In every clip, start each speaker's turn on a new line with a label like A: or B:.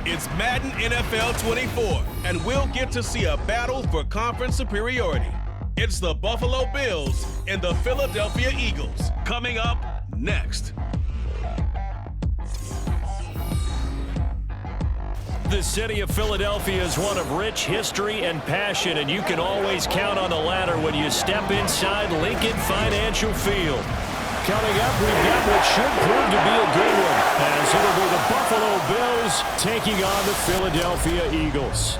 A: It's Madden NFL 24, and we'll get to see a battle for conference superiority. It's the Buffalo Bills and the Philadelphia Eagles. Coming up next.
B: The city of Philadelphia is one of rich history and passion, and you can always count on the latter when you step inside Lincoln Financial Field. Coming up, we've got what should prove to be a good one, as it'll be the Buffalo Bills taking on the Philadelphia Eagles.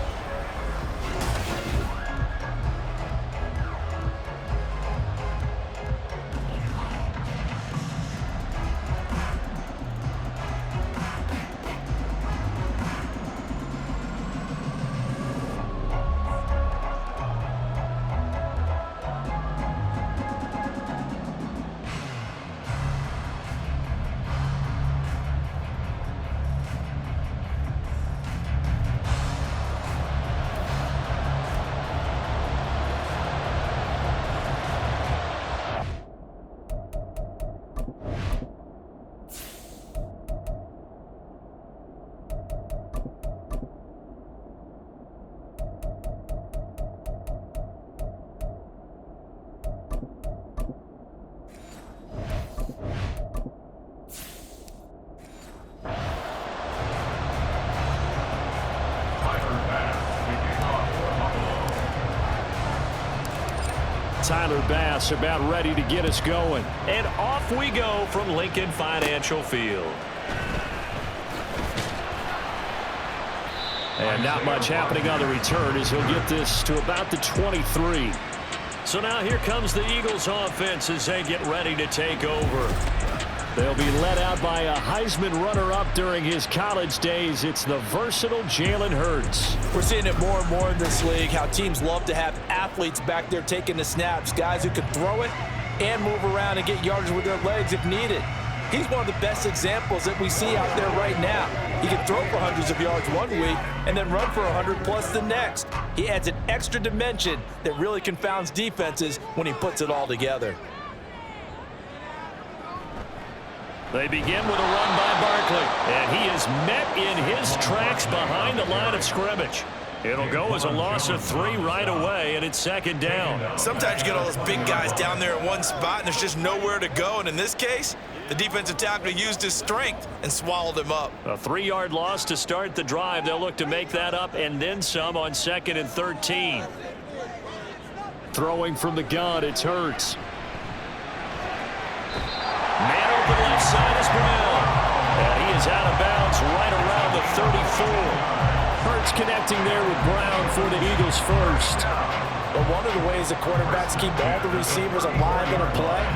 B: Tyler Bass about ready to get us going. And off we go from Lincoln Financial Field. And not much happening on the return as he'll get this to about the 23. So now here comes the Eagles offense as they get ready to take over. They'll be led out by a Heisman runner-up during his college days. It's the versatile Jalen Hurts.
C: We're seeing it more and more in this league, how teams love to have athletes back there taking the snaps, guys who can throw it and move around and get yardage with their legs if needed. He's one of the best examples that we see out there right now. He can throw for hundreds of yards one week and then run for 100 plus the next. He adds an extra dimension that really confounds defenses when he puts it all together.
B: They begin with a run by Barkley, and he is met in his tracks behind the line of scrimmage. It'll go as a loss of 3 right away, and it's second down.
D: Sometimes you get all those big guys down there in one spot, and there's just nowhere to go. And in this case, the defensive tackle used his strength and swallowed him up.
B: A 3-yard loss to start the drive. They'll look to make that up and then some on 2nd and 13. Throwing from the gun, it's Hurts. Man open left side is Brown. And he is out of bounds right around the 34. Hurts connecting there with Brown for the Eagles first.
C: But one of the ways the quarterbacks keep all the receivers alive in a play,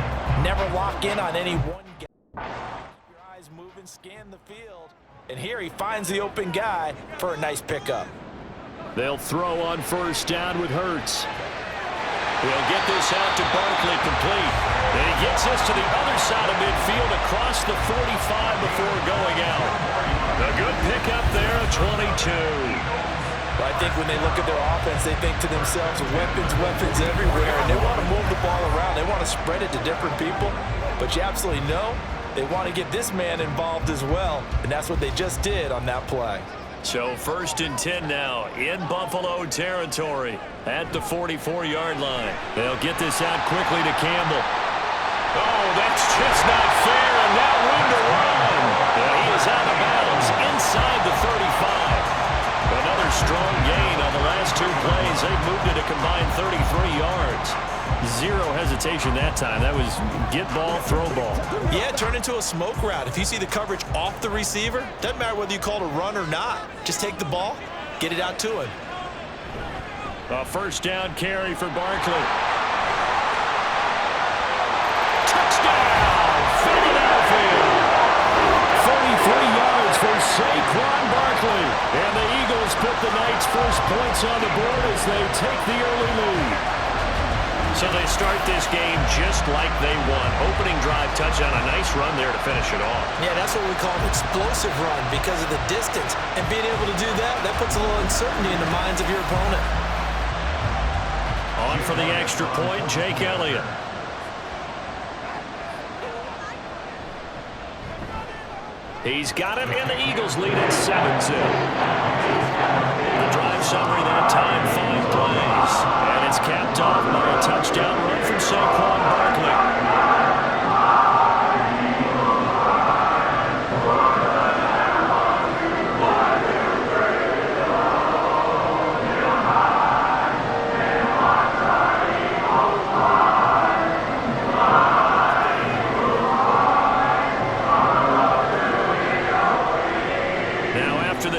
C: never lock in on any one guy. Keep your eyes moving, scan the field. And here he finds the open guy for a nice pickup.
B: They'll throw on first down with Hurts. He'll get this out to Barkley, complete. And he gets this to the other side of midfield across the 45 before going out. A good pickup there, a 22.
C: But I think when they look at their offense, they think to themselves, weapons everywhere. And they want to move the ball around. They want to spread it to different people. But you absolutely know they want to get this man involved as well. And that's what they just did on that play.
B: So 1st and 10 now in Buffalo territory at the 44-yard line. They'll get this out quickly to Campbell. Oh, that's just not fair, and that room to run. And he is out of bounds inside the 35. Another strong gain on the last 2 plays. They've moved it a combined 33 yards. 0 hesitation that time. That was get ball, throw ball.
D: Yeah, turn into a smoke route. If you see the coverage off the receiver, doesn't matter whether you call it a run or not. Just take the ball, get it out to him.
B: A first down carry for Barkley. Touchdown, Philadelphia. 43 yards for Saquon Barkley. And the Eagles put the Knights' first points on the board as they take the early lead. So they start this game just like they won. Opening drive touchdown, a nice run there to finish it off.
C: Yeah, that's what we call an explosive run because of the distance. And being able to do that, that puts a little uncertainty in the minds of your opponent.
B: On for the extra point, Jake Elliott. He's got it, and the Eagles lead at 7-0. The drive summary that time, 5 plays. And it's capped off by a touchdown run from Saquon Barkley.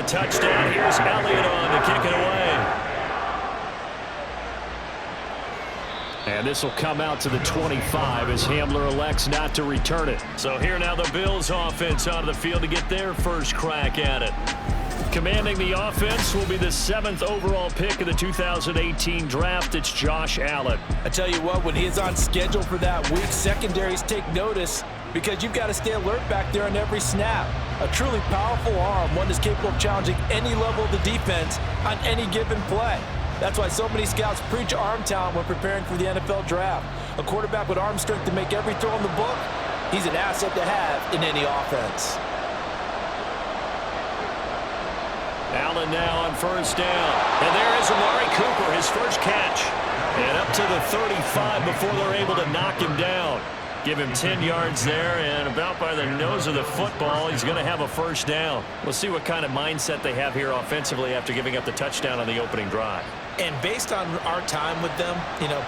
B: Touchdown. Here's Elliott on to kick it away. And this will come out to the 25 as Hamler elects not to return it. So here now the Bills offense onto the field to get their first crack at it. Commanding the offense will be the 7th overall pick of the 2018 draft. It's Josh Allen.
C: I tell you what, when he is on schedule for that week, secondaries take notice because you've got to stay alert back there on every snap. A truly powerful arm, one that's capable of challenging any level of the defense on any given play. That's why so many scouts preach arm talent when preparing for the NFL draft. A quarterback with arm strength to make every throw in the book, he's an asset to have in any offense.
B: Allen now on first down. And there is Amari Cooper, his first catch. And up to the 35 before they're able to knock him down. Give him 10 yards there, and about by the nose of the football, he's going to have a first down. We'll see what kind of mindset they have here offensively after giving up the touchdown on the opening drive.
C: And based on our time with them,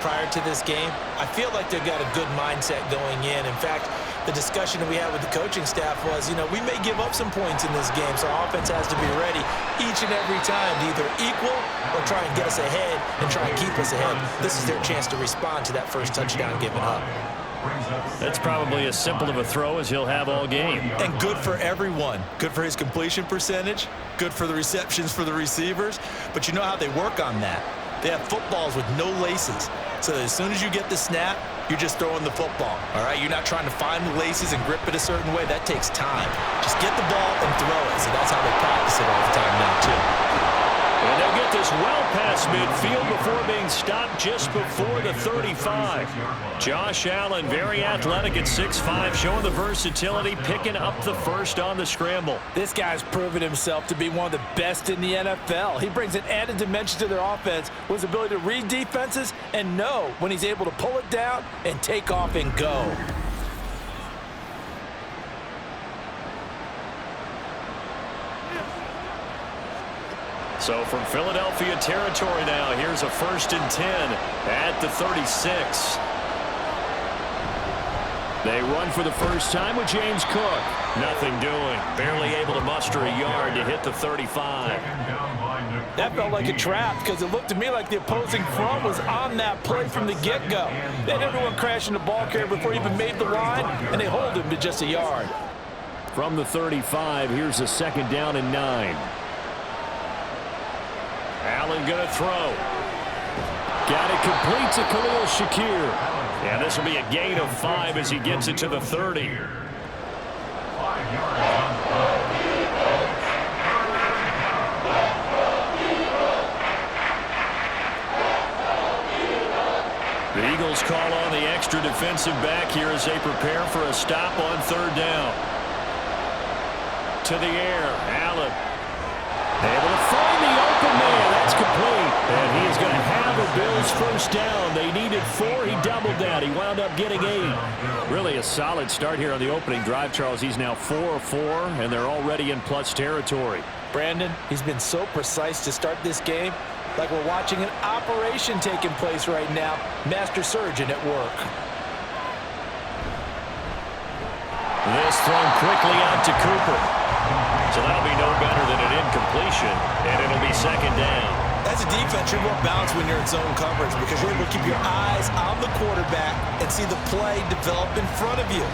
C: prior to this game, I feel like they've got a good mindset going in. In fact, the discussion that we had with the coaching staff was, we may give up some points in this game, so our offense has to be ready each and every time to either equal or try and get us ahead and try and keep us ahead. This is their chance to respond to that first touchdown given up.
B: That's probably as simple of a throw as he'll have all game.
D: And good for everyone. Good for his completion percentage. Good for the receptions for the receivers. But you know how they work on that. They have footballs with no laces. So as soon as you get the snap, you're just throwing the football. All right? You're not trying to find the laces and grip it a certain way. That takes time. Just get the ball and throw it. So that's how they practice it all the time now, too.
B: And they'll get this well past midfield before being stopped just before the 35. Josh Allen, very athletic at 6'5", showing the versatility, picking up the first on the scramble.
C: This guy's proven himself to be one of the best in the NFL. He brings an added dimension to their offense with his ability to read defenses and know when he's able to pull it down and take off and go.
B: So from Philadelphia territory now, here's a 1st and 10 at the 36. They run for the first time with James Cook. Nothing doing. Barely able to muster a yard to hit the 35.
C: That felt like a trap because it looked to me like the opposing front was on that play from the get-go. They had everyone crashing the ball carrier before he even made the line, and they hold him to just a yard.
B: From the 35, here's a 2nd down and 9. Allen going to throw. Got it complete to Khalil Shakir. And this will be a gain of 5 as he gets it to the 30. The Eagles call on the extra defensive back here as they prepare for a stop on 3rd down. To the air, Allen. Able to find the open man. That's complete. And he is going to have a Bills first down. They needed 4. He doubled that. He wound up getting 8. Really a solid start here on the opening drive, Charles. He's now 4 of 4, and they're already in plus territory.
C: Brandon, he's been so precise to start this game, like we're watching an operation taking place right now. Master surgeon at work.
B: This thrown quickly out to Cooper. So that'll be no better than an incompletion, and it'll be 2nd down.
D: As a defense, you're more balanced when you're in zone coverage because you're able to keep your eyes on the quarterback and see the play develop in front of you.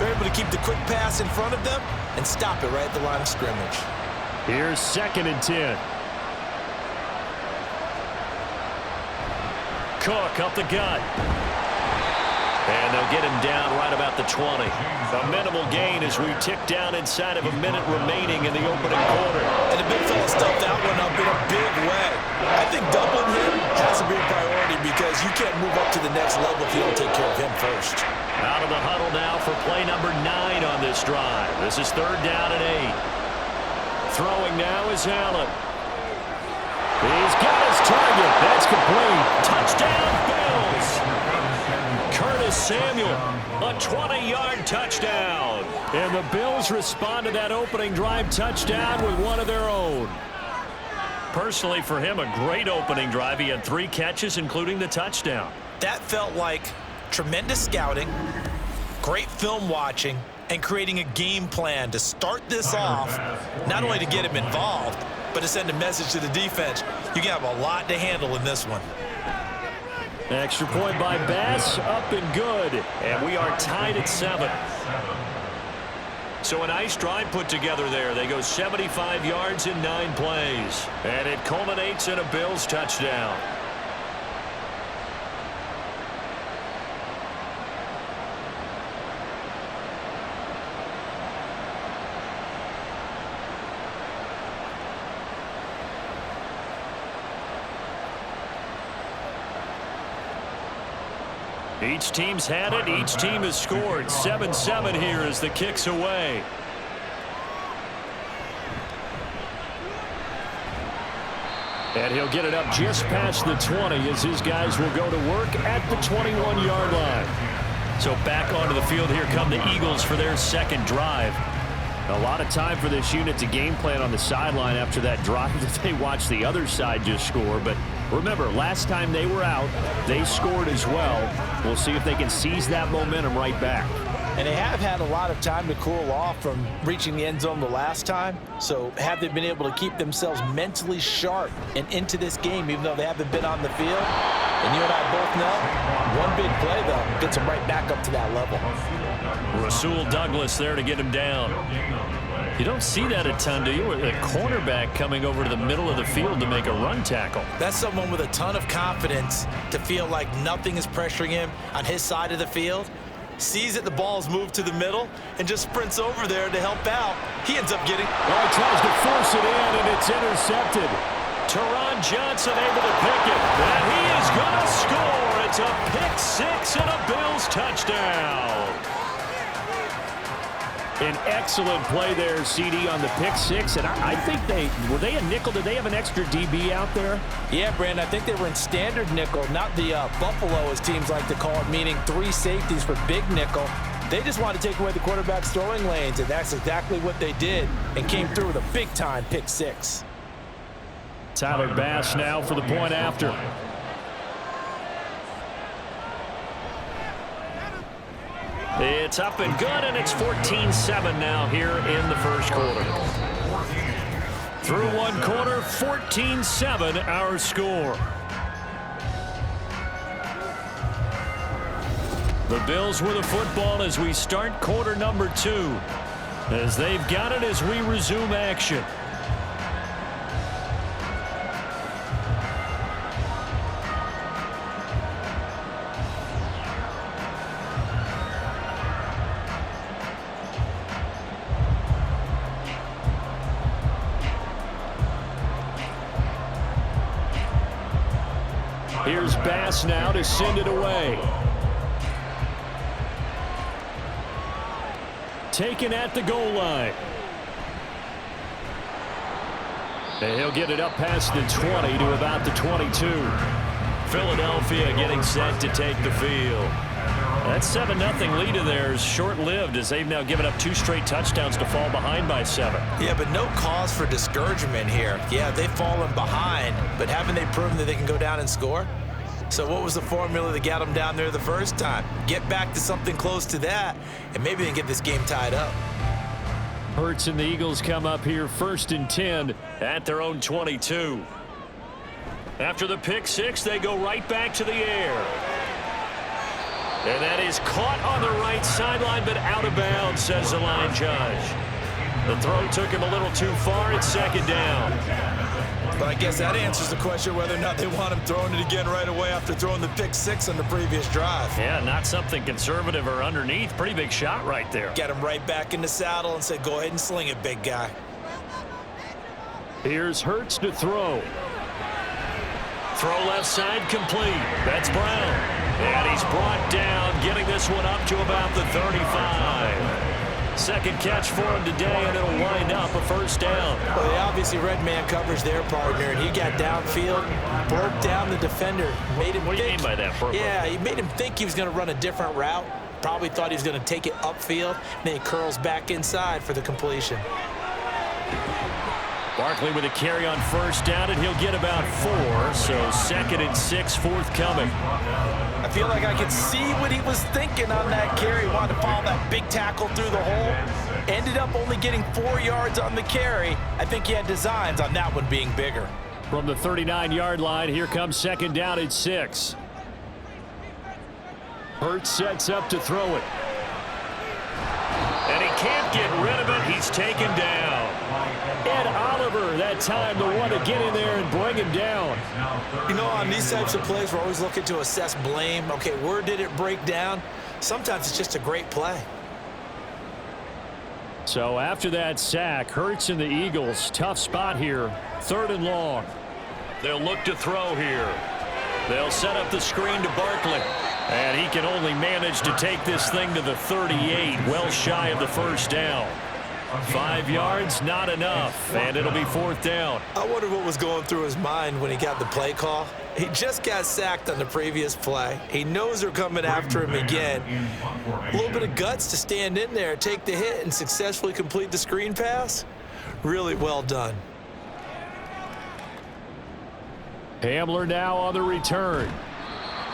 D: You're able to keep the quick pass in front of them and stop it right at the line of scrimmage.
B: Here's 2nd and 10. Cook up the gut. And they'll get him down right about the 20. A minimal gain as we tick down inside of a minute remaining in the opening quarter.
D: And the big fella stuffed that one up in a big way. I think doubling him has to be a priority because you can't move up to the next level if you don't take care of him first.
B: Out of the huddle now for play number 9 on this drive. This is 3rd down and 8. Throwing now is Allen. He's got his target. That's complete. Touchdown, Bills. Curtis Samuel, a 20-yard touchdown. And the Bills respond to that opening drive touchdown with one of their own. Personally, for him, a great opening drive. He had 3 catches, including the touchdown.
D: That felt like tremendous scouting, great film watching, and creating a game plan to start this off, not only to get him involved, but to send a message to the defense. You can have a lot to handle in this one.
B: Extra point by Bass, up and good. And we are tied at 7. So a nice drive put together there. They go 75 yards in 9 plays. And it culminates in a Bills touchdown. Each team's had it. Each team has scored. 7-7 here as the kick's away. And he'll get it up just past the 20 as his guys will go to work at the 21-yard line. So back onto the field here come the Eagles for their second drive. A lot of time for this unit to game plan on the sideline after that drive that they watched the other side just score. But remember, last time they were out, they scored as well. We'll see if they can seize that momentum right back.
C: And they have had a lot of time to cool off from reaching the end zone the last time. So have they been able to keep themselves mentally sharp and into this game, even though they haven't been on the field? And you and I both know, one big play, though, gets them right back up to that level.
B: Rasul Douglas there to get him down. You don't see that a ton, do you? A cornerback coming over to the middle of the field to make a run tackle.
D: That's someone with a ton of confidence to feel like nothing is pressuring him on his side of the field. Sees that the ball's moved to the middle and just sprints over there to help out. He ends up getting...
B: Well, he tries to force it in, and it's intercepted. Teron Johnson able to pick it, and he is going to score. It's a pick 6 and a Bills touchdown. An excellent play there, CD, on the pick 6. And I think were they a nickel? Did they have an extra DB out there?
C: Yeah, Brandon, I think they were in standard nickel, not the Buffalo, as teams like to call it, meaning 3 safeties for big nickel. They just wanted to take away the quarterback's throwing lanes, and that's exactly what they did, and came through with a big-time pick 6.
B: Tyler Bass now for the point after. It's up and good, and it's 14-7 now here in the first quarter. Through one quarter, 14-7 our score. The Bills with the football as we start quarter number 2. As they've got it as we resume action. Here's Bass now to send it away. Taken at the goal line. And he'll get it up past the 20 to about the 22. Philadelphia getting set to take the field. That 7-0 lead of theirs short-lived as they've now given up 2 straight touchdowns to fall behind by 7.
D: Yeah, but no cause for discouragement here. Yeah, they've fallen behind, but haven't they proven that they can go down and score? So what was the formula that got them down there the first time? Get back to something close to that, and maybe they can get this game tied up.
B: Hurts and the Eagles come up here 1st and 10 at their own 22. After the pick 6, they go right back to the air. And that is caught on the right sideline, but out of bounds, says the line judge. The throw took him a little too far. It's 2nd down.
D: But I guess that answers the question whether or not they want him throwing it again right away after throwing the pick 6 on the previous drive.
B: Yeah, not something conservative or underneath. Pretty big shot right there.
D: Get him right back in the saddle and say, go ahead and sling it, big guy.
B: Here's Hurts to throw. Throw left side complete. That's Brown. And he's brought down, getting this one up to about the 35. Second catch for him today, and it'll wind up a first down.
C: Well, they obviously read man coverage their partner, and he got downfield, broke down the defender, made him
B: What do you mean by that, Purple?
C: Yeah, he made him think he was going to run a different route. Probably thought he was going to take it upfield, then he curls back inside for the completion.
B: Barkley with a carry on first down, and he'll get about 4, so 2nd and 6 forthcoming.
C: I feel like I could see what he was thinking on that carry. Wanted to follow that big tackle through the hole. Ended up only getting 4 yards on the carry. I think he had designs on that one being bigger.
B: From the 39-yard line, here comes 2nd down at 6. Hurts sets up to throw it. And he can't get rid of it. He's taken down. Ed Oliver, that time, the one to get in there and bring him down.
C: You know, on these types of plays, we're always looking to assess blame. Okay, where did it break down? Sometimes it's just a great play.
B: So after that sack, Hurts and the Eagles, tough spot here. 3rd and long. They'll look to throw here. They'll set up the screen to Barkley. And he can only manage to take this thing to the 38, well shy of the first down. 5 yards, not enough, and it'll be 4th down.
C: I wonder what was going through his mind when he got the play call. He just got sacked on the previous play. He knows they're coming after him again. A little bit of guts to stand in there, take the hit, and successfully complete the screen pass. Really well done.
B: Hamler now on the return.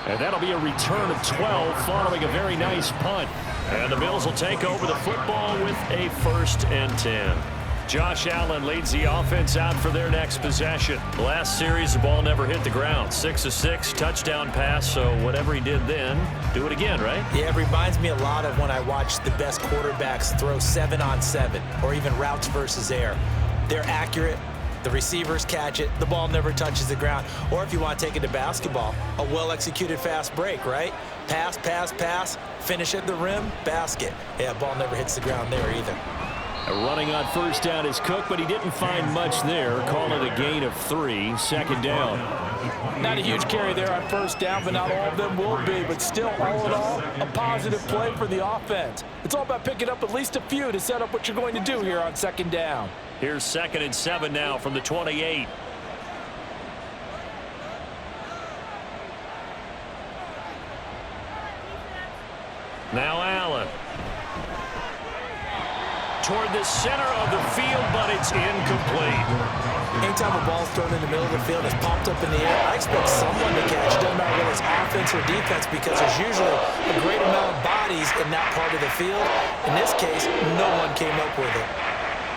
B: And that'll be a return of 12 following a very nice punt. And the Bills will take over the football with a 1st and 10. Josh Allen leads the offense out for their next possession. Last series, the ball never hit the ground. 6 of 6, touchdown pass, so whatever he did then, do it again, right?
C: Yeah, it reminds me a lot of when I watched the best quarterbacks throw 7-on-7 or even routes versus air. They're accurate. The receivers catch it. The ball never touches the ground. Or if you want to take it to basketball, a well-executed fast break, right? Pass, pass, pass, finish at the rim, basket. Yeah, ball never hits the ground there either.
B: Running on first down is Cook, but he didn't find much there. Call it a gain of 3, 2nd down.
C: Not a huge carry there on first down, but not all of them will be. But still, all in all, a positive play for the offense. It's all about picking up at least a few to set up what you're going to do here on 2nd down.
B: Here's 2nd and 7 now from the 28. Now Allen. Toward the center of the field, but it's incomplete.
C: Anytime a ball's thrown in the middle of the field, it's popped up in the air, I expect someone to catch. It doesn't matter whether it's offense or defense, because there's usually a great amount of bodies in that part of the field. In this case, no one came up with it.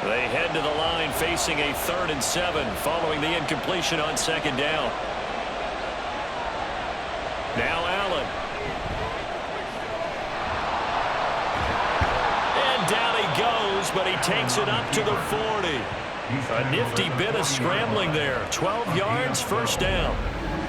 B: They head to the line facing a 3rd and 7 following the incompletion on 2nd down. Now Allen. And down he goes, but he takes it up to the 40. A nifty bit of scrambling there. 12 yards, 1st down.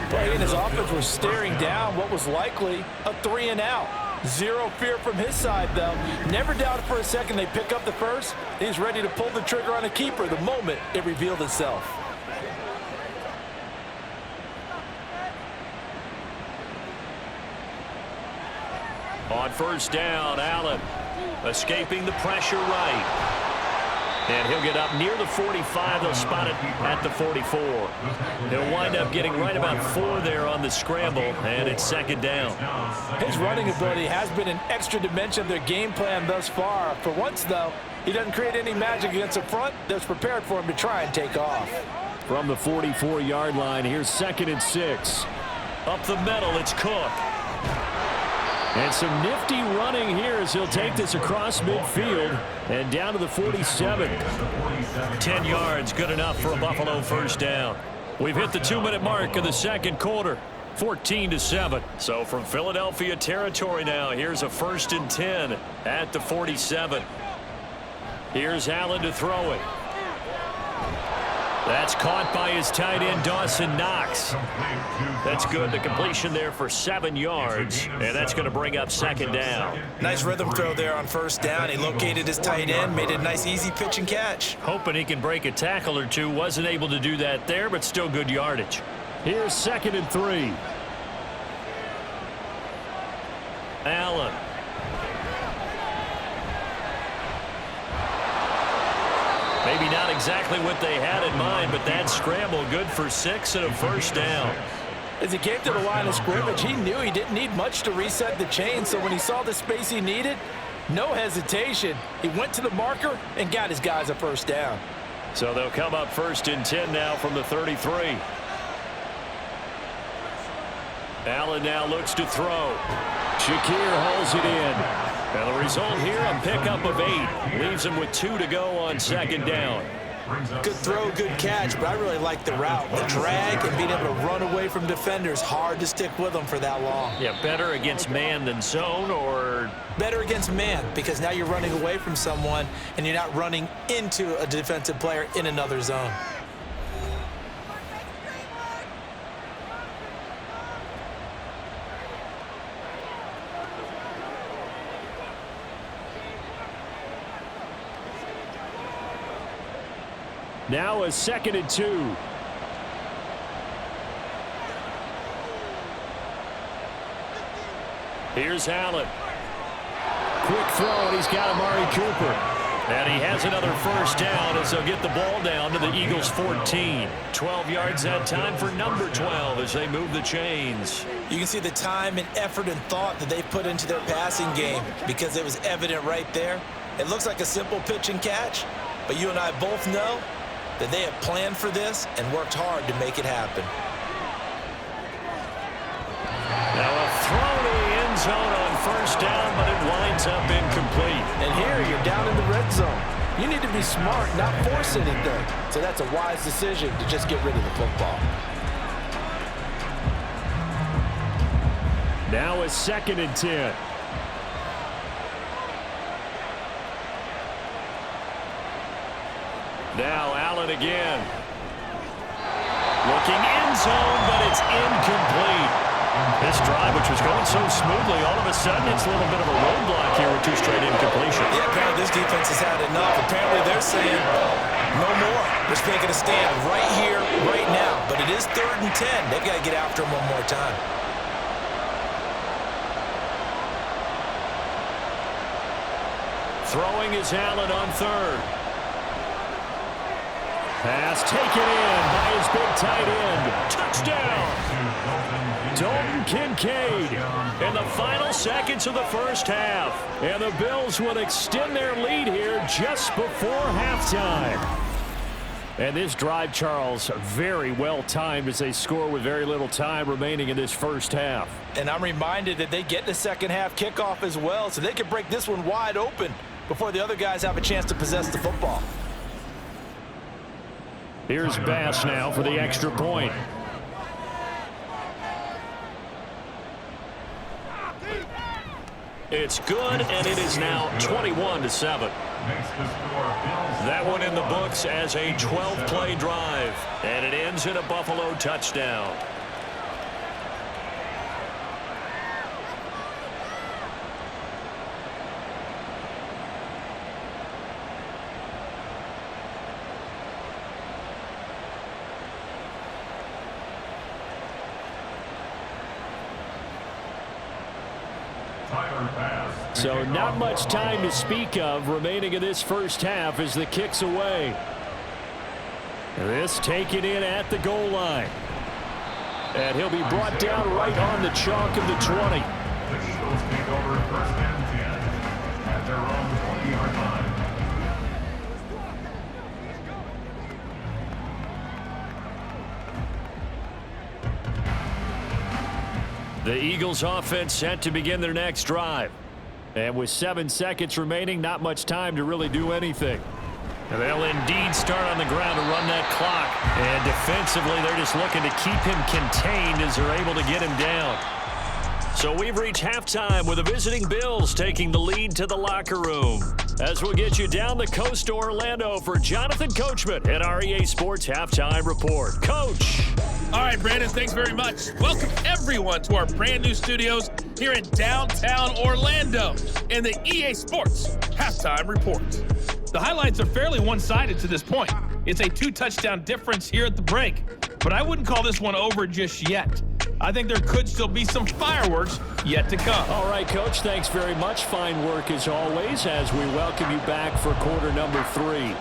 C: He and his offense were staring down what was likely a 3-and-out. Zero fear from his side, though. Never doubted for a second they pick up the first. He's ready to pull the trigger on a keeper the moment it revealed itself.
B: On first down, Allen escaping the pressure right. And he'll get up near the 45. They'll spot it at the 44. He'll wind up getting right about 4 there on the scramble, and it's 2nd down.
C: His running ability has been an extra dimension of their game plan thus far. For once, though, he doesn't create any magic against a front that's prepared for him to try and take off.
B: From the 44-yard line, here's 2nd and 6. Up the middle, it's Cook. And some nifty running here as he'll take this across midfield and down to the 47. 10 yards, good enough for a Buffalo 1st down. We've hit the 2-minute mark in the 2nd quarter. 14-7. So from Philadelphia territory now, here's a 1st and 10 at the 47. Here's Allen to throw it. That's caught by his tight end, Dawson Knox. That's good. The completion there for 7 yards, and that's going to bring up 2nd down.
C: Nice rhythm throw there on first down. He located his tight end, made it a nice, easy pitch and catch.
B: Hoping he can break a tackle or two. Wasn't able to do that there, but still good yardage. Here's 2nd and 3. Allen. exactly what they had in mind, but that scramble good for 6 and a first down.
C: As he came to the line of scrimmage, he knew he didn't need much to reset the chain, so when he saw the space he needed, no hesitation. He went to the marker and got his guys a first down.
B: So they'll come up 1st and 10 now from the 33. Allen now looks to throw. Shakir hauls it in. And the result here, a pickup of 8. Leaves him with 2 to go on 2nd down.
C: Good throw, good catch, but I really like the route. The drag and being able to run away from defenders, hard to stick with them for that long.
B: Yeah, better against man than zone, or?
C: Better against man, because now you're running away from someone and you're not running into a defensive player in another zone.
B: Now a 2nd and 2. Here's Allen. Quick throw, and he's got Amari Cooper. And he has another first down as they'll get the ball down to the Eagles' 14. 12 yards that time for number 12 as they move the chains.
C: You can see the time and effort and thought that they put into their passing game because it was evident right there. It looks like a simple pitch and catch, but you and I both know that they have planned for this and worked hard to make it happen.
B: Now a throw to the end zone on first down, but it winds up incomplete.
C: And here you're down in the red zone. You need to be smart, not force anything. So that's a wise decision to just get rid of the football.
B: Now a 2nd and 10. Now Allen again. Looking end zone, but it's incomplete. This drive, which was going so smoothly, all of a sudden it's a little bit of a roadblock here with 2 straight incompletions.
C: Yeah, apparently this defense has had enough. Apparently they're saying no more. We're just making a stand right here, right now. But it is 3rd and 10. They've got to get after him one more time.
B: Throwing is Allen on 3rd. Pass taken in by his big tight end. Touchdown! Dalton Kincaid in the final seconds of the first half. And the Bills will extend their lead here just before halftime. And this drive, Charles, very well timed as they score with very little time remaining in this first half.
C: And I'm reminded that they get the second half kickoff as well, so they can break this one wide open before the other guys have a chance to possess the football.
B: Here's Bass now for the extra point. It's good, and it is now 21-7. That one in the books as a 12-play drive, and it ends in a Buffalo touchdown. So not much time to speak of remaining in this first half as the kick's away. This taken in at the goal line. And he'll be brought down right on the chalk of the 20.
E: The Eagles take over 1st and 10 at their own 20-yard line.
B: The Eagles offense set to begin their next drive. And with 7 seconds remaining, not much time to really do anything. And they'll indeed start on the ground to run that clock. And defensively, they're just looking to keep him contained as they're able to get him down. So we've reached halftime with the visiting Bills taking the lead to the locker room. As we'll get you down the coast to Orlando for Jonathan Coachman at our EA Sports Halftime Report. Coach.
F: All right, Brandon, thanks very much. Welcome, everyone, to our brand new studios here in downtown Orlando in the EA Sports Halftime Report. The highlights are fairly one-sided to this point. It's a 2-touchdown difference here at the break, but I wouldn't call this one over just yet. I think there could still be some fireworks yet to come.
B: All right, Coach, thanks very much. Fine work as always as we welcome you back for quarter number 3.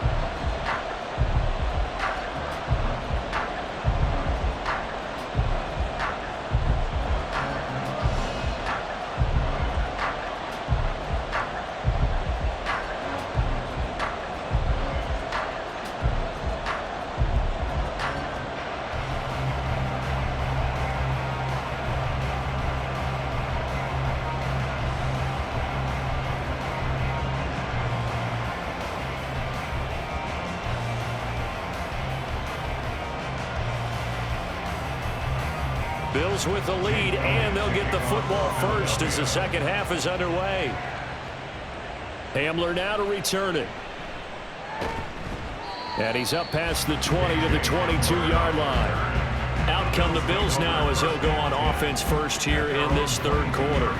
B: Bills with the lead, and they'll get the football first as the second half is underway. Hamler now to return it. And he's up past the 20 to the 22-yard line. Out come the Bills now as they'll go on offense first here in this third quarter.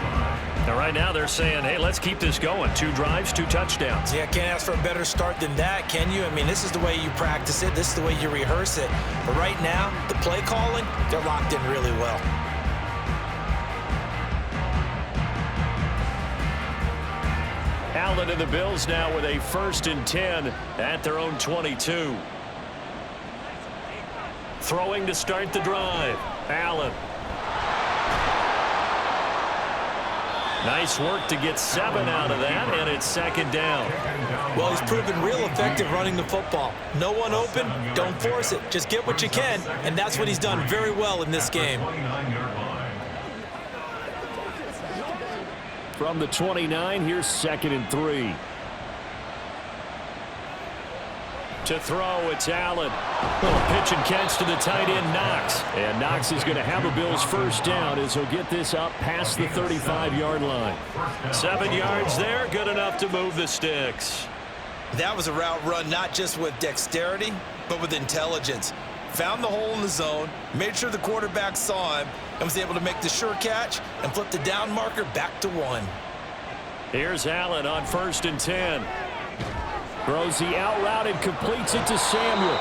B: Now, right now they're saying, hey, let's keep this going. 2 drives, 2 touchdowns.
C: Yeah, can't ask for a better start than that, can you? I mean, this is the way you practice it. This is the way you rehearse it. But right now, the play calling, they're locked in really well.
B: Allen and the Bills now with a 1st and 10 at their own 22. Throwing to start the drive. Allen. Nice work to get 7 out of that, and it's 2nd down.
C: Well, he's proven real effective running the football. No one open, don't force it. Just get what you can, and that's what he's done very well in this game.
B: From the 29, here's 2nd and 3. To throw, it's Allen. Pitch and catch to the tight end, Knox. And Knox is going to have a Bills 1st down as he'll get this up past the 35-yard line. 7 yards there, good enough to move the sticks.
C: That was a route run not just with dexterity, but with intelligence. Found the hole in the zone, made sure the quarterback saw him, and was able to make the sure catch and flip the down marker back to 1.
B: Here's Allen on 1st and 10. Throws the out route and completes it to Samuel.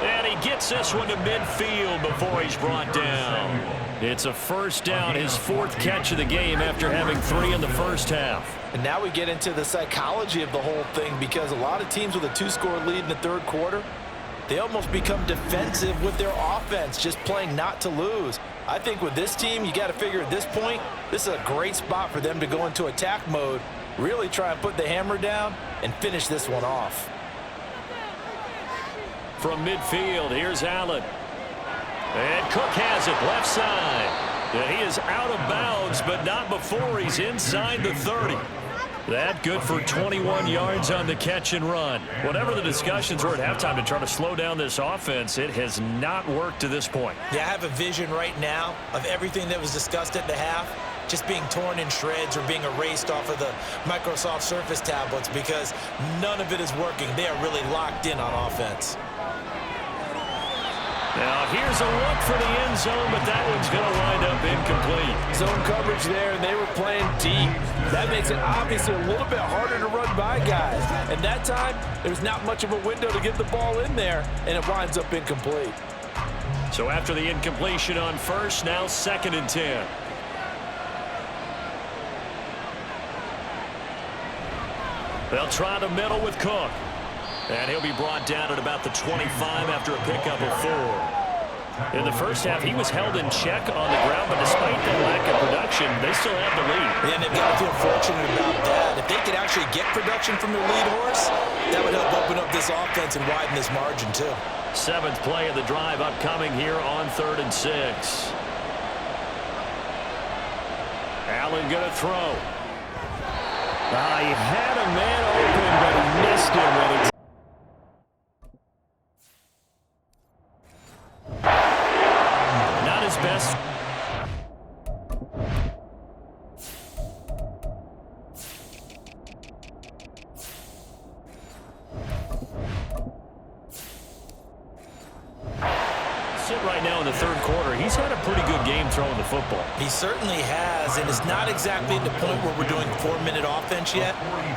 B: And he gets this one to midfield before he's brought down. It's a 1st down, his 4th catch of the game after having 3 in the first half.
C: And now we get into the psychology of the whole thing, because a lot of teams with a 2-score lead in the third quarter, they almost become defensive with their offense, just playing not to lose. I think with this team, you got to figure at this point, this is a great spot for them to go into attack mode, really try and put the hammer down and finish this one off.
B: From midfield, here's Allen. And Cook has it left side. And he is out of bounds, but not before he's inside the 30. That good for 21 yards on the catch and run. Whatever the discussions were at halftime to try to slow down this offense, it has not worked to this point.
C: Yeah, I have a vision right now of everything that was discussed at the half just being torn in shreds or being erased off of the Microsoft Surface tablets, because none of it is working. They are really locked in on offense.
B: Now here's a look for the end zone, but that one's going to wind up incomplete.
C: Zone coverage there, and they were playing deep. That makes it obviously a little bit harder to run by guys. And that time, there's not much of a window to get the ball in there, and it winds up incomplete.
B: So after the incompletion on 1st, now 2nd and 10. They'll try the middle with Cook. And he'll be brought down at about the 25 after a pickup of 4. In the first half, he was held in check on the ground, but despite that lack of production, they still have the lead.
C: And they've got to feel fortunate about that. If they could actually get production from their lead horse, that would help open up this offense and widen this margin too.
B: 7th play of the drive upcoming here on 3rd and 6. Allen going to throw. He had a man open, but he missed him when he... Not his best. Right now in the third quarter, he's had a pretty good game throwing the football.
C: He certainly has, and it's not exactly at the point where we're doing 4-minute offense yet,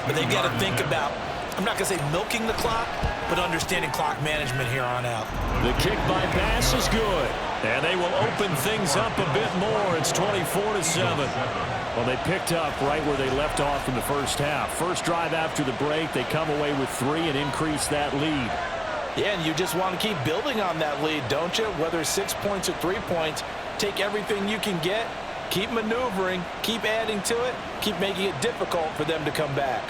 C: but they've got to think about, I'm not going to say milking the clock, but understanding clock management here on out.
B: The kick by pass is good, and they will open things up a bit more. It's 24-7. Well, they picked up right where they left off in the first half. First drive after the break, they come away with 3 and increase that lead.
C: Yeah, and you just want to keep building on that lead, don't you? Whether it's 6 points or 3 points, take everything you can get, keep maneuvering, keep adding to it, keep making it difficult for them to come back.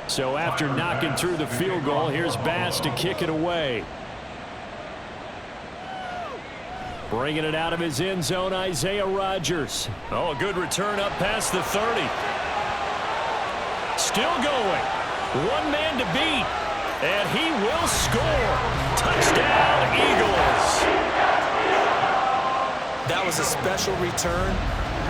B: So after knocking through the field goal, here's Bass to kick it away. Bringing it out of his end zone, Isaiah Rodgers. Oh, a good return up past the 30. Still going. One man to beat. And he will score. Touchdown, Eagles.
C: That was a special return,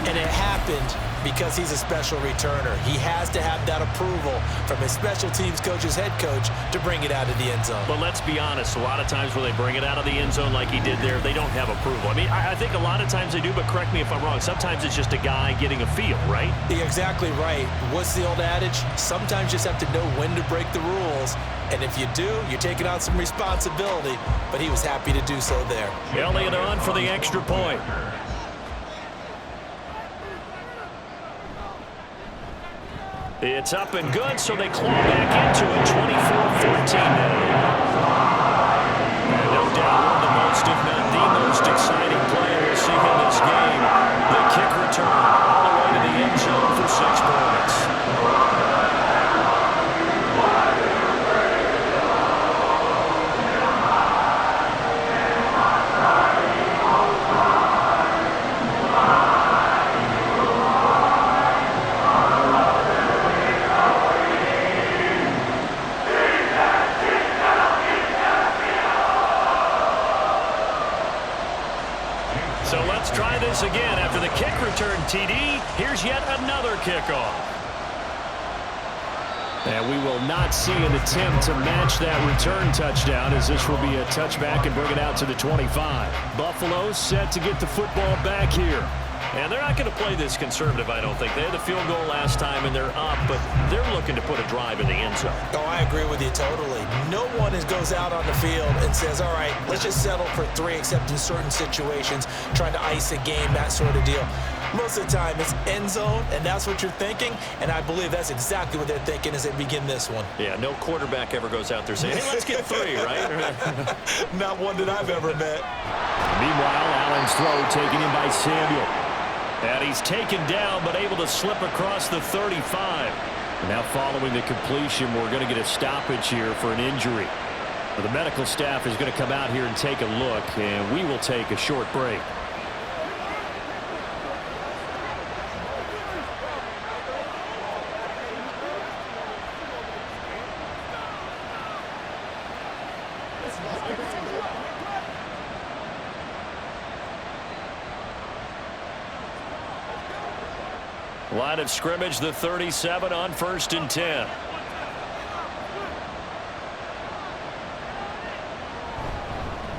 C: and it happened because he's a special returner. He has to have that approval from his special teams coach's head coach to bring it out of the end zone.
B: But let's be honest, a lot of times when they bring it out of the end zone like he did there, they don't have approval. I mean, I think a lot of times they do, but correct me if I'm wrong. Sometimes it's just a guy getting a feel, right?
C: You're exactly right. What's the old adage? Sometimes you just have to know when to break the rules. And if you do, you're taking on some responsibility. But he was happy to do so there.
B: Elliott on for the extra point. It's up and good, so they claw back into it. 24-14 now. And no doubt one of the most, if not the most exciting play we'll see in this game. The kick return all the way to the end zone for 6 points. So let's try this again. After the kick return, TD, here's yet another kickoff. And we will not see an attempt to match that return touchdown, as this will be a touchback and bring it out to the 25. Buffalo set to get the football back here. And they're not going to play this conservative, I don't think. They had the field goal last time, and they're up, but they're looking to put a drive in the end zone.
C: Oh, I agree with you totally. No one goes out on the field and says, all right, let's just settle for 3, except in certain situations, trying to ice a game, that sort of deal. Most of the time, it's end zone, and that's what you're thinking, and I believe that's exactly what they're thinking as they begin this one.
B: Yeah, no quarterback ever goes out there saying, hey, let's get 3, right?
C: Not one that I've ever met.
B: Meanwhile, Allen's throw taken in by Samuel. And he's taken down, but able to slip across the 35. Now following the completion, we're going to get a stoppage here for an injury. The medical staff is going to come out here and take a look, and we will take a short break. Line of scrimmage, the 37 on 1st and 10.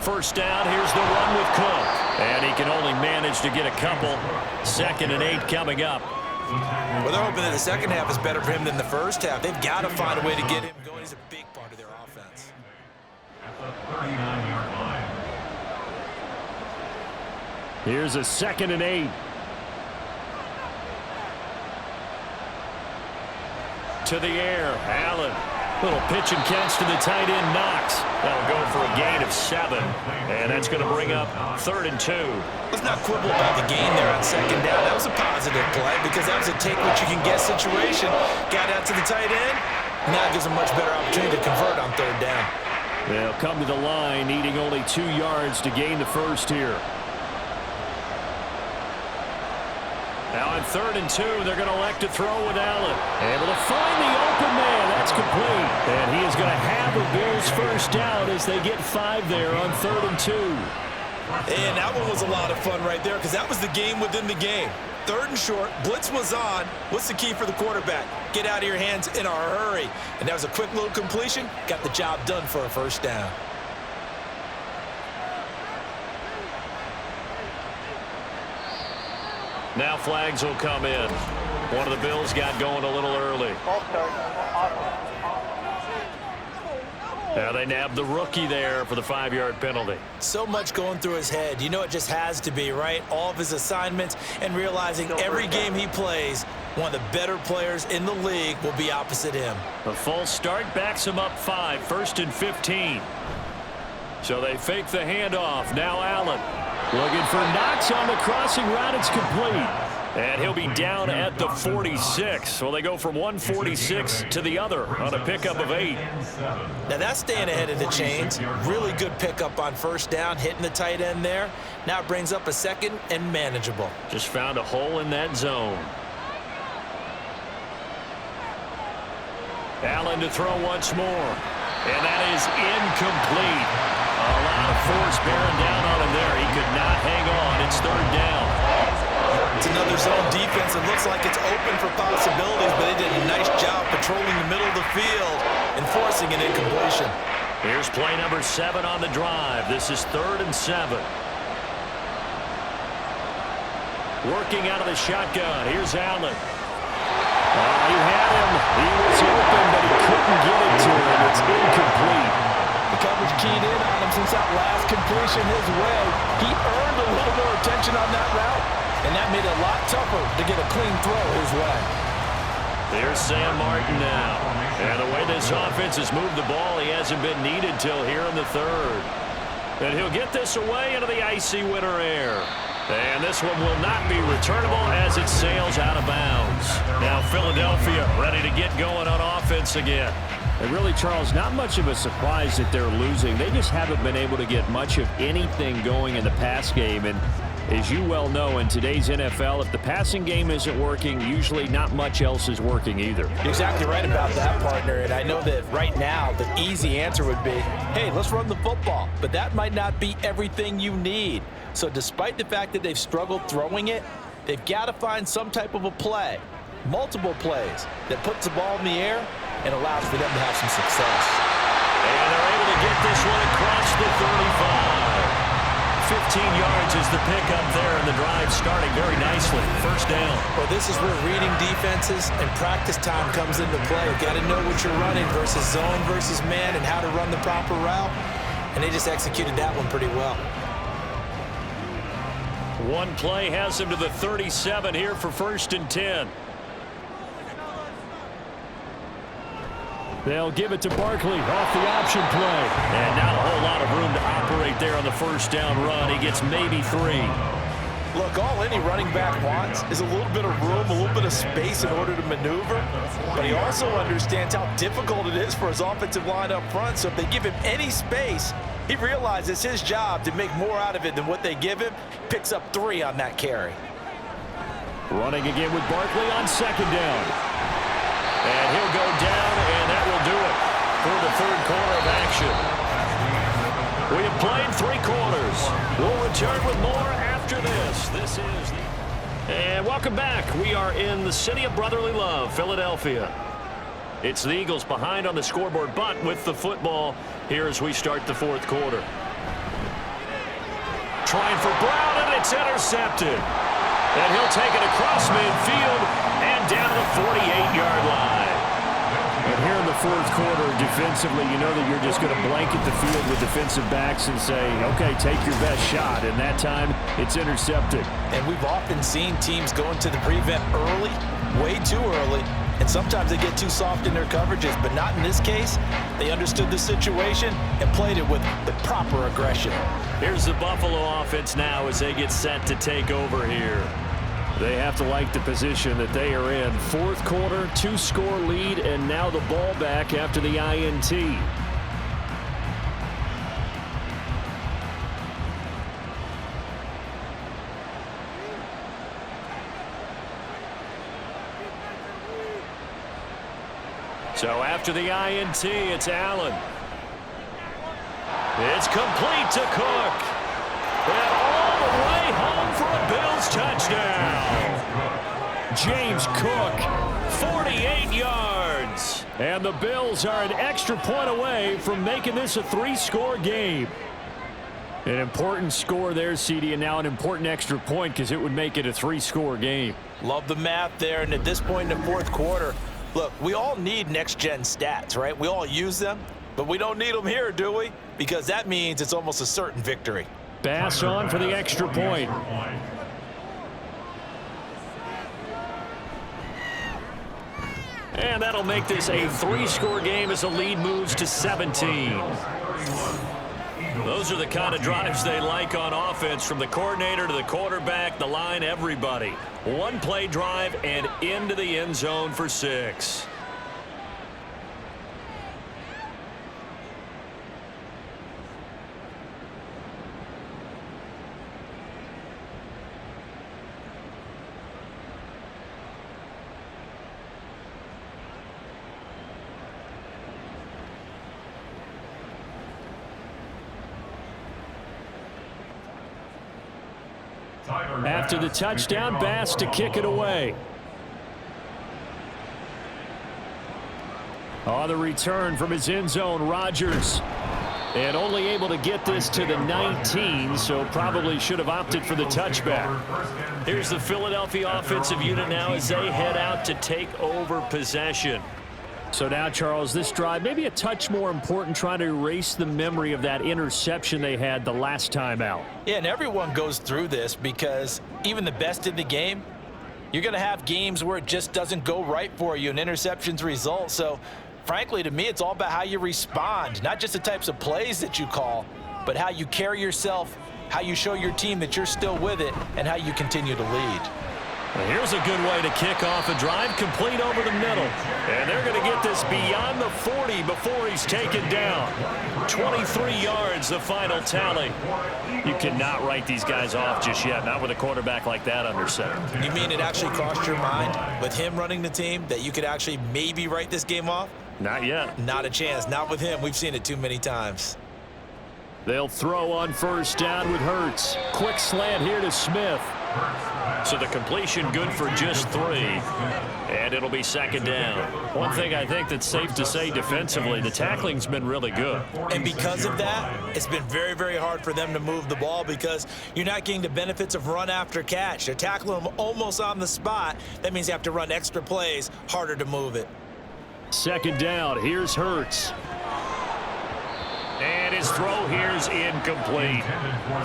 B: First down, here's the run with Cook. And he can only manage to get a couple. 2nd and 8 coming up.
C: Well, they're hoping that the second half is better for him than the first half. They've got to find a way to get him going. He's a big part of their offense.
E: At the 39-yard line.
B: Here's a 2nd and 8. To the air, Allen. Little pitch and catch to the tight end, Knox. That'll go for a gain of 7. And that's going to bring up 3rd and 2.
C: Let's not quibble about the gain there on 2nd down. That was a positive play because that was a take-what-you-can-get situation. Got out to the tight end. Now it gives them much better opportunity to convert on 3rd down.
B: They'll come to the line, needing only 2 yards to gain the first here. Now on 3rd and 2, they're going to elect to throw with Allen. Able to find the open man. That's complete. And he is going to have a Bills first down as they get 5 there on 3rd and 2.
C: And that one was a lot of fun right there because that was the game within the game. 3rd and short, blitz was on. What's the key for the quarterback? Get out of your hands in a hurry. And that was a quick little completion. Got the job done for a first down.
B: Now flags will come in. One of the Bills got going a little early. Now they nabbed the rookie there for the 5-yard penalty.
C: So much going through his head. You know it just has to be, right? All of his assignments and realizing every game he plays, one of the better players in the league will be opposite him.
B: The false start backs him up 5, 1st and 15. So they fake the handoff. Now Allen looking for Knox on the crossing route. It's complete. And he'll be down at the 46. So they go from 146 to the other on a pickup of 8.
C: Now that's staying ahead of the chains. Really good pickup on first down, hitting the tight end there. Now it brings up a second and manageable.
B: Just found a hole in that zone. Allen to throw once more. And that is incomplete. A lot of force bearing down on him there. He could not hang on. It's third down.
C: It's another zone defense. It looks like it's open for possibilities, but they did a nice job patrolling the middle of the field and forcing an incompletion.
B: Here's play number 7 on the drive. This is 3rd and 7. Working out of the shotgun. Here's Allen. He had him. He was open, but he couldn't get it to him. It's incomplete.
C: The coverage keyed in on him since that last completion his way. He earned a little more attention on that route, and that made it a lot tougher to get a clean throw his way.
B: There's Sam Martin now. And the way this offense has moved the ball, he hasn't been needed till here in the 3rd. And he'll get this away into the icy winter air. And this one will not be returnable as it sails out of bounds. Now Philadelphia ready to get going on offense again.
G: And really, Charles, not much of a surprise that they're losing. They just haven't been able to get much of anything going in the pass game. And as you well know, in today's NFL, if the passing game isn't working, usually not much else is working either.
C: You're exactly right about that, partner. And I know that right now the easy answer would be, hey, let's run the football. But that might not be everything you need. So despite the fact that they've struggled throwing it, they've got to find some type of a play, multiple plays, that puts the ball in the air and allows for them to have some success.
B: And they're able to get this one across the 35. 15 yards is the pickup there, and the drive starting very nicely. First down.
C: Well, this is where reading defenses and practice time comes into play. You've got to know what you're running versus zone versus man and how to run the proper route. And they just executed that one pretty well.
B: One play has him to the 37 here for 1st and 10.
G: They'll give it to Barkley off the option play.
B: And not a whole lot of room to operate there on the first down run. He gets maybe 3.
C: Look, all any running back wants is a little bit of room, a little bit of space in order to maneuver. But he also understands how difficult it is for his offensive line up front. So if they give him any space, he realizes it's his job to make more out of it than what they give him. Picks up 3 on that carry.
B: Running again with Barkley on 2nd down. And he'll go down, and that will do it for the 3rd quarter of action. We have played 3 quarters. We'll return with more after this. This is and welcome back. We are in the city of brotherly love, Philadelphia. It's the Eagles behind on the scoreboard, but with the football here as we start the 4th quarter. Trying for Brown, and it's intercepted. And he'll take it across midfield and down the 48-yard line.
G: And here in the 4th quarter, defensively, you know that you're just going to blanket the field with defensive backs and say, okay, take your best shot. And that time, it's intercepted.
C: And we've often seen teams go into the prevent early, way too early, and sometimes they get too soft in their coverages, but not in this case. They understood the situation and played it with the proper aggression.
B: Here's the Buffalo offense now as they get set to take over here.
G: They have to like the position that they are in. 4th quarter, 2-score lead, and now the ball back after the INT.
B: So after the INT, it's Allen. It's complete to Cook. And all the way home for a Bills touchdown.
G: James Cook,
B: 48 yards.
G: and the Bills are an extra point away from making this a 3-score game. An important score there, CD, and now an important extra point because it would make it a 3-score game.
C: Love the math there, and at this point in the 4th quarter, look, we all need next-gen stats, right? We all use them, but we don't need them here, do we? Because that means it's almost a certain victory.
G: Bass on for the extra point.
B: And that'll make this a 3-score game as the lead moves to 17. Those are the kind of drives they like on offense, from the coordinator to the quarterback, the line, everybody. One-play drive and into the end zone for 6.
G: After the touchdown, Bass to kick it away. On the return from his end zone, Rodgers. And only able to get this to the 19, so probably should have opted for the touchback.
B: Here's the Philadelphia offensive unit now as they head out to take over possession.
G: So now, Charles, this drive maybe a touch more important, trying to erase the memory of that interception they had the last time out.
C: Yeah, and everyone goes through this because even the best in the game, you're going to have games where it just doesn't go right for you and interceptions result. So, frankly, to me, it's all about how you respond, not just the types of plays that you call, but how you carry yourself, how you show your team that you're still with it, and how you continue to lead.
B: Well, here's a good way to kick off a drive, complete over the middle. And they're going to get this beyond the 40 before he's taken down. 23 yards, the final tally. You cannot write these guys off just yet, not with a quarterback like that under center.
C: You mean it actually crossed your mind with him running the team that you could actually maybe write this game off?
B: Not yet.
C: Not a chance. Not with him. We've seen it too many times.
G: They'll throw on first down with Hurts. Quick slant here to Smith.
B: So the completion good for just 3. And it'll be second down. One thing I think that's safe to say defensively, the tackling's been really good.
C: And because of that, it's been very, very hard for them to move the ball because you're not getting the benefits of run after catch. They're tackling them almost on the spot. That means you have to run extra plays, harder to move it.
G: Second down, here's Hurts.
B: And his throw here's incomplete.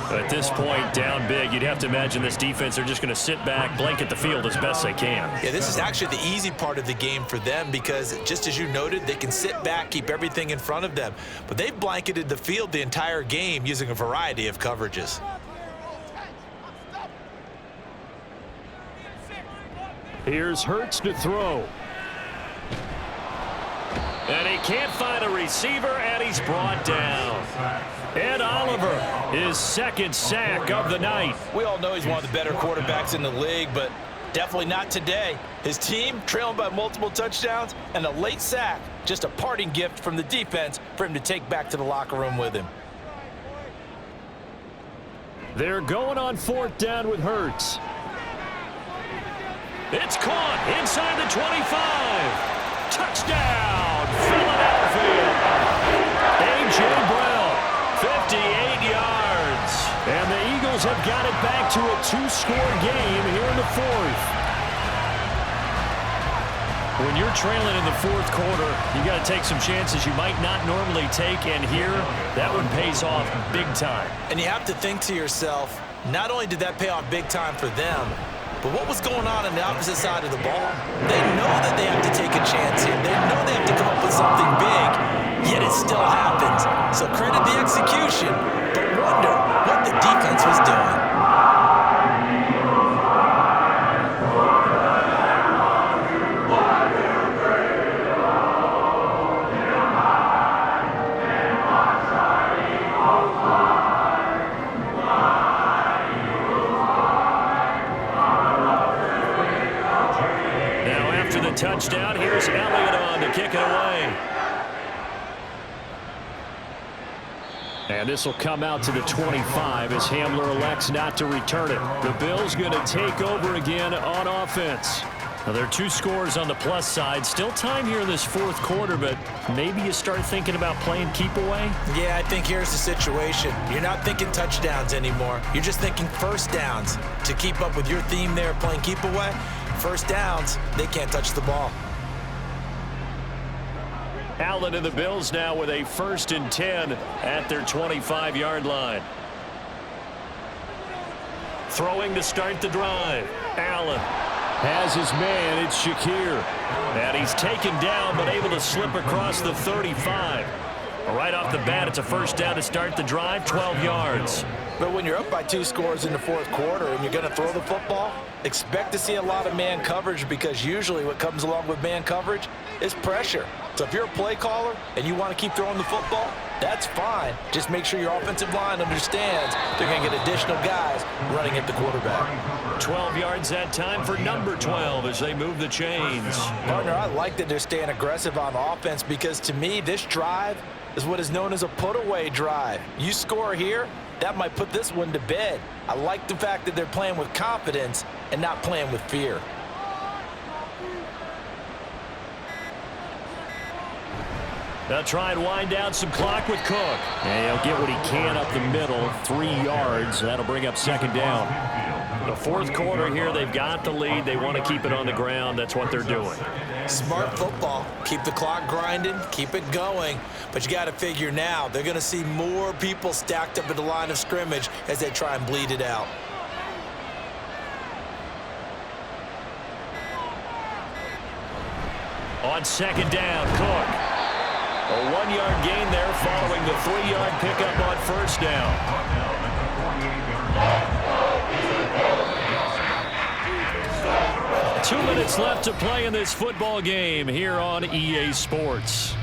B: At this point, down big, you'd have to imagine this defense are just going to sit back, blanket the field as best they can.
C: Yeah, this is actually the easy part of the game for them because, just as you noted, they can sit back, keep everything in front of them. But they've blanketed the field the entire game using a variety of coverages.
G: Here's Hurts to throw.
B: And he can't find a receiver, and he's brought down. Ed Oliver, his second sack of the night.
C: We all know he's one of the better quarterbacks in the league, but definitely not today. His team trailing by multiple touchdowns and a late sack, just a parting gift from the defense for him to take back to the locker room with him.
G: They're going on fourth down with Hurts.
B: It's caught inside the 25. Touchdown, Philadelphia. A.J. Brown, 58 yards.
G: And the Eagles have got it back to a 2-score game here in the fourth. When you're trailing in the fourth quarter, you got to take some chances you might not normally take, and here, that one pays off big time.
C: And you have to think to yourself, not only did that pay off big time for them, but what was going on the opposite side of the ball? They know that they have to take a chance here. They know they have to come up with something big, yet it still happens. So credit the execution, but wonder what the defense was doing.
B: Touchdown. Here's Elliott on to kick it away.
G: And this will come out to the 25 as Hamler elects not to return it. The Bills going to take over again on offense.
B: Now, there are 2 scores on the plus side. Still time here in this fourth quarter, but maybe you start thinking about playing keep away?
C: Yeah, I think here's the situation. You're not thinking touchdowns anymore. You're just thinking first downs. To keep up with your theme there, playing keep away, first downs, they can't touch the ball.
B: Allen and the Bills now with a 1st and 10 at their 25-yard line. Throwing to start the drive. Allen
G: has his man. It's Shakir.
B: And he's taken down but able to slip across the 35. Right off the bat, it's a first down to start the drive, 12 yards.
C: But when you're up by 2 scores in the fourth quarter and you're going to throw the football, expect to see a lot of man coverage, because usually what comes along with man coverage is pressure. So if you're a play caller and you want to keep throwing the football, that's fine. Just make sure your offensive line understands they're going to get additional guys running at the quarterback.
B: 12 yards that time for number 12 as they move the chains.
C: Partner, I like that they're staying aggressive on offense, because to me, this drive is what is known as a put-away drive. You score here, that might put this one to bed. I like the fact that they're playing with confidence and not playing with fear.
B: They'll try and wind down some clock with Cook.
G: And he'll get what he can up the middle, 3 yards. That'll bring up second down.
B: The fourth quarter here, they've got the lead. They want to keep it on the ground. That's what they're doing.
C: Smart football. Keep the clock grinding, keep it going. But you got to figure now, they're going to see more people stacked up at the line of scrimmage as they try and bleed it out.
B: On second down, Cook. A 1-yard gain there following the 3-yard pickup on first down. 2 minutes left to play in this football game here on EA Sports.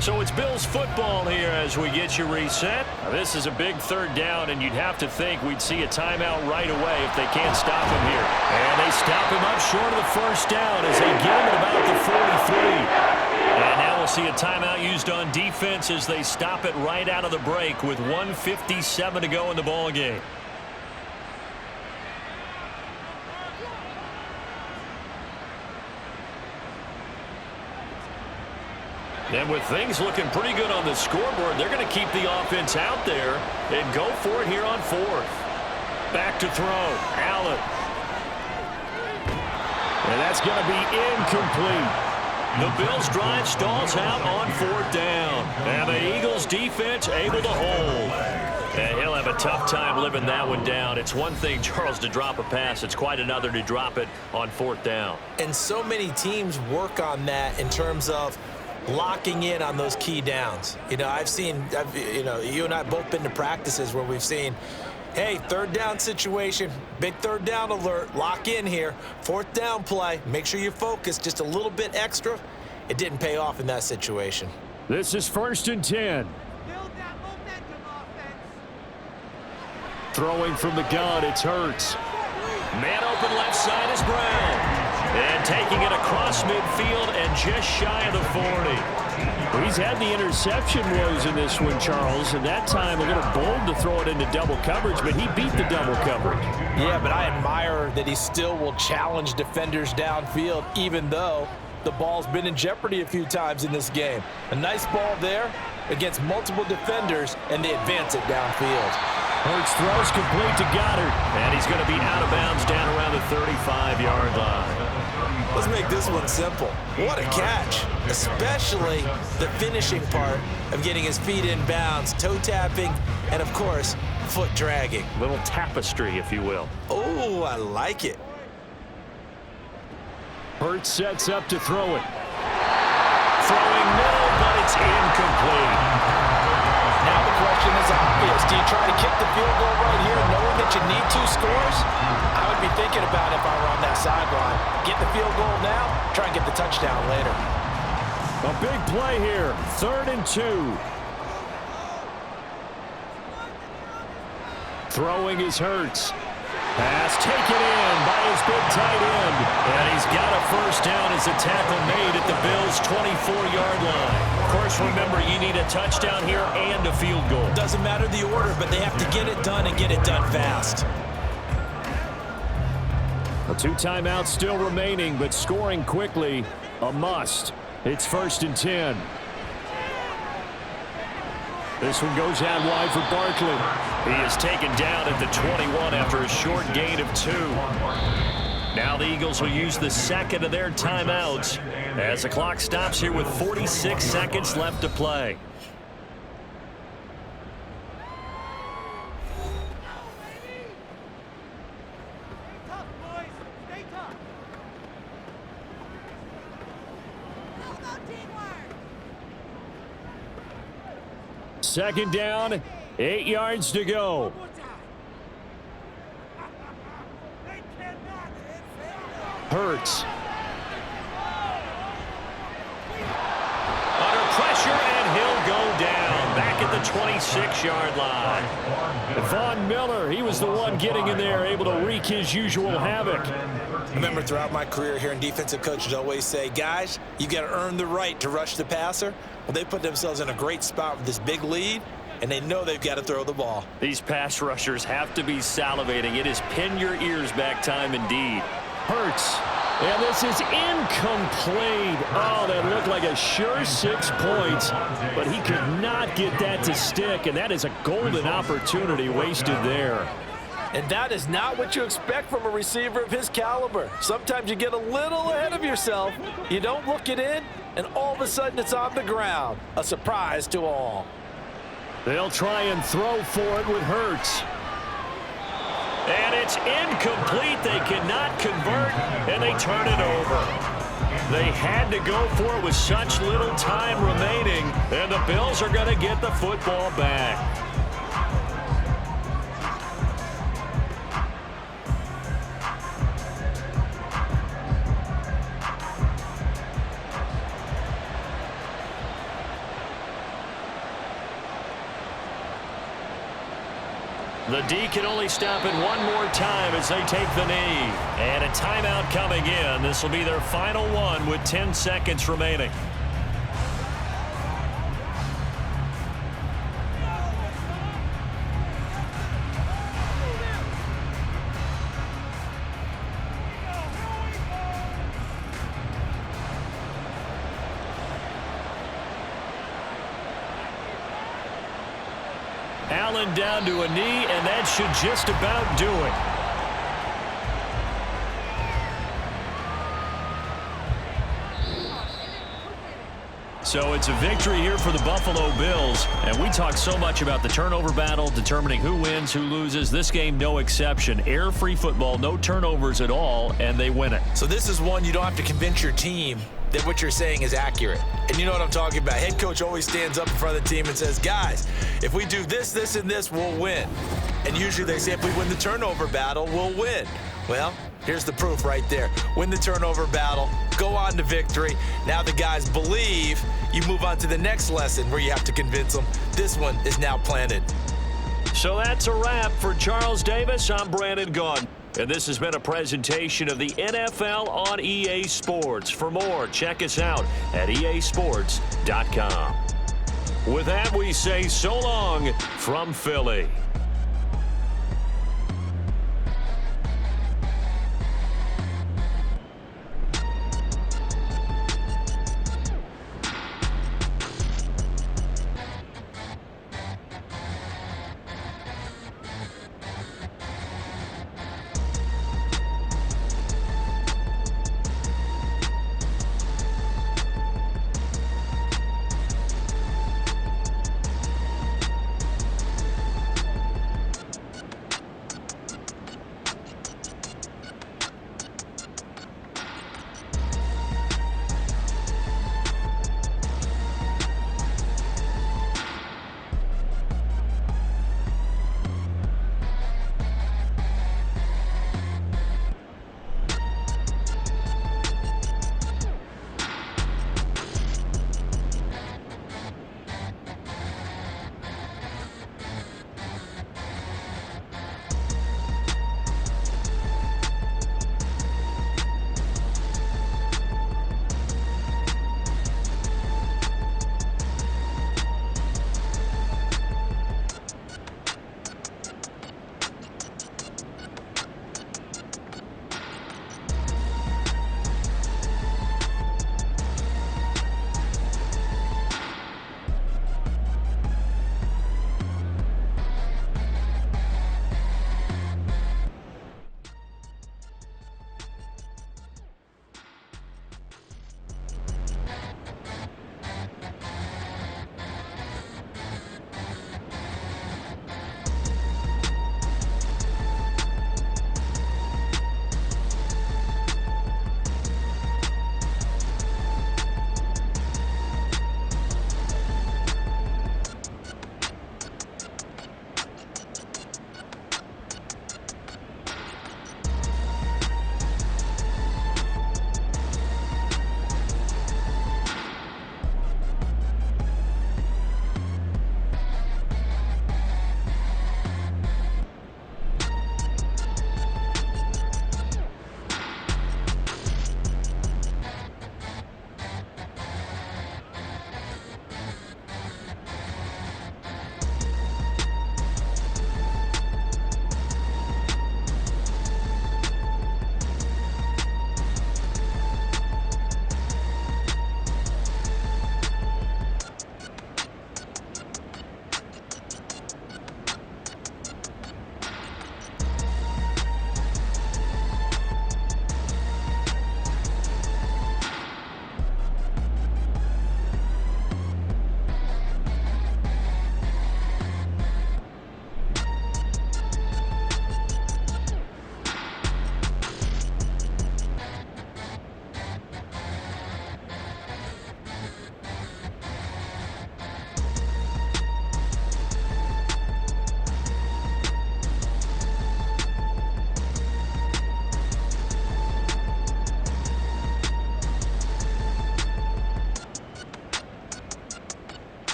B: So it's Bills football here as we get you reset. Now, this is a big third down, and you'd have to think we'd see a timeout right away if they can't stop him here. And they stop him up short of the first down as they get him at about the 43. And now we'll see a timeout used on defense as they stop it right out of the break with 1:57 to go in the ball game. And with things looking pretty good on the scoreboard, they're going to keep the offense out there and go for it here on fourth. Back to throw. Allen.
G: And that's going to be incomplete.
B: The Bills drive stalls out on fourth down. And the Eagles defense able to hold. And he'll have a tough time living that one down. It's one thing, Charles, to drop a pass. It's quite another to drop it on fourth down.
C: And so many teams work on that in terms of locking in on those key downs. You know, you and I have both been to practices where we've seen, hey, third down situation, big third down alert, lock in here, fourth down play, make sure you focus just a little bit extra. It didn't pay off in that situation.
G: This is 1st and 10. Throwing from the gun, it's Hurts.
B: Man open left side is Brown. And taking it across midfield and just shy of the 40.
G: Well, he's had the interception woes in this one, Charles, and that time a little bold to throw it into double coverage, but he beat the double coverage.
C: Yeah, but I admire that he still will challenge defenders downfield, even though the ball's been in jeopardy a few times in this game. A nice ball there against multiple defenders, and they advance it downfield.
G: Hurts throws complete to Goddard.
B: And he's going to be out of bounds down around the 35-yard line.
C: Let's make this one simple. What a catch, especially the finishing part of getting his feet in bounds, toe tapping, and of course, foot dragging.
B: Little tapestry, if you will.
C: Oh, I like it.
G: Hurts sets up to throw it.
B: Throwing middle, but it's incomplete.
C: Now the question is obvious. Do you try to kick the field goal right here knowing that you need 2 scores? I would be thinking about it if I were on that sideline. Get the field goal now, try and get the touchdown later.
G: A big play here, 3rd and 2. Throwing is Hurts. Pass taken in by his big tight end.
B: And he's got a first down as a tackle made at the Bills' 24-yard line. Of course, remember, you need a touchdown here and a field goal.
C: Doesn't matter the order, but they have to get it done and get it done fast.
G: Well, 2 timeouts still remaining, but scoring quickly, a must. It's 1st and 10. This one goes out wide for Barkley.
B: He is taken down at the 21 after a short gain of 2. Now the Eagles will use the second of their timeouts as the clock stops here with 46 seconds left to play.
G: Second down, 8 yards to go. Hurts. Under pressure, and he'll go down. Back at the 26-yard line. Von Miller, he was the one getting in there, able to wreak his usual havoc.
D: I remember throughout my career hearing defensive coaches always say, guys, you got to earn the right to rush the passer. Well, they put themselves in a great spot with this big lead, and they know they've got to throw the ball.
B: These pass rushers have to be salivating. It is pin your ears back time indeed.
G: Hurts. And this is incomplete. Oh, that looked like a sure 6 points, but he could not get that to stick, and that is a golden opportunity wasted there.
C: And that is not what you expect from a receiver of his caliber. Sometimes you get a little ahead of yourself. You don't look it in, and all of a sudden it's on the ground. A surprise to all.
G: They'll try and throw for it with Hurts.
B: And it's incomplete. They cannot convert, and they turn it over. They had to go for it with such little time remaining, and the Bills are going to get the football back. The D can only stop it one more time as they take the knee. And a timeout coming in. This will be their final one with 10 seconds remaining. Allen down to a knee, and that should just about do it. So it's a victory here for the Buffalo Bills, and we talk so much about the turnover battle, determining who wins, who loses. This game, no exception. Air-free football, no turnovers at all, and they win it.
D: So this is one you don't have to convince your team that what you're saying is accurate. And you know what I'm talking about. Head coach always stands up in front of the team and says, guys, if we do this, this, and this, we'll win. And usually they say if we win the turnover battle, we'll win. Well, here's the proof right there. Win the turnover battle, go on to victory. Now the guys believe. You move on to the next lesson where you have to convince them. This one is now planted.
B: So that's a wrap for Charles Davis. I'm Brandon Gaudin. And this has been a presentation of the NFL on EA Sports. For more, check us out at easports.com. With that, we say so long from Philly.